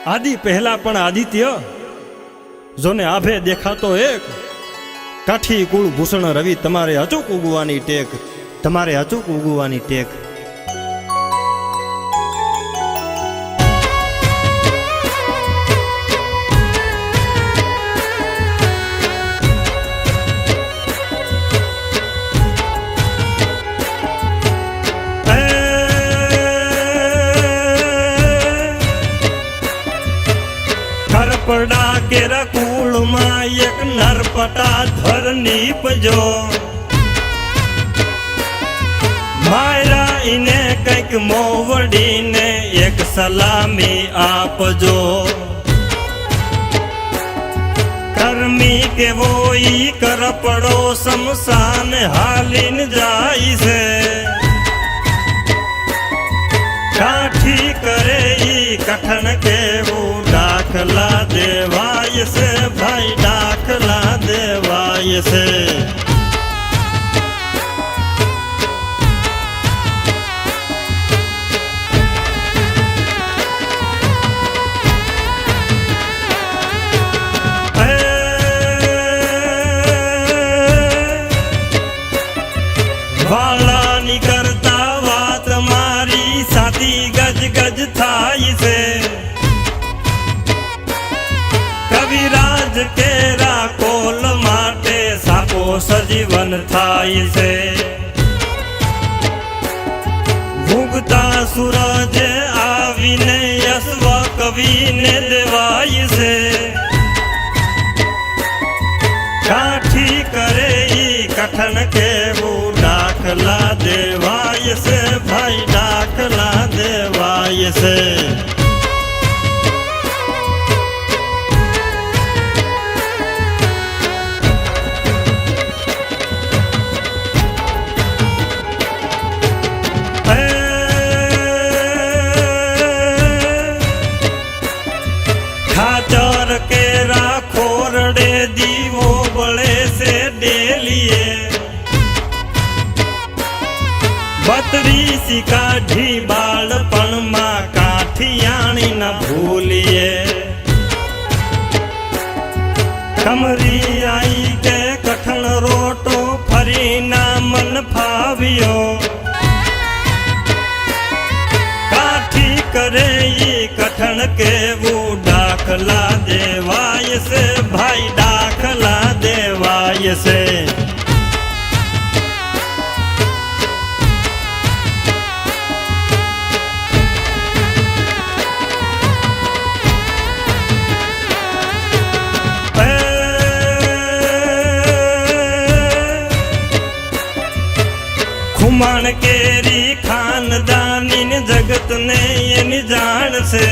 आदि पहला पण आदित्य जोने आभे देखा तो एक काठी कुल भूषण रवि तमारे अचूक उगवानी टेक तमारे अचूक उगवानी टेक। पड़ा के रकूल मां एक नरपटा धरनी पजो मायरा इने कईक मोवड़ी ने एक सलामी आपजो कर्मी के वोई कर पड़ो शमशान हालिन जाई से काठी करे कठन के वो दाखला देवाय से भाई दाखला देवाय से। वाला निकरता बात मारी साथी गज गज थाई से कविराज केरा कोल माटे सापो सजीवन थाई से भूगता सूरज आविने यशव कवि ने देवाई से काठी करे कठन के वो दाखला देवाय से भाई दाखला देवाय से। खाचर के राखोरड़े दीवो बड़े से डेलिए बतरी सी काठी बालपण मां काठियाणी न भूलिए कमरी आई के कठन रोटो फरी ना मन फावियो काठी करे कठन के वो दाखला देवाय से भाई दाखला देवाय से। खुमान केरी खानदानी ने जगत ने ये निजान से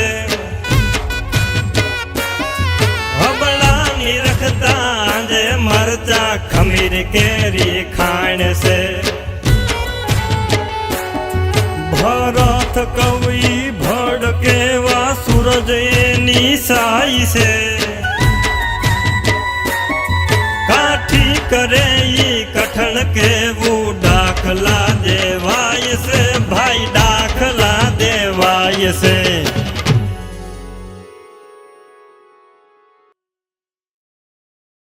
हबड़ा निरखता जे मरचा खमीर केरी खान से भरत कवि भड़के वा सूरज निसाई से काठी करे कठन के वो दाखला देवाय से भाई दाखला देवाय से।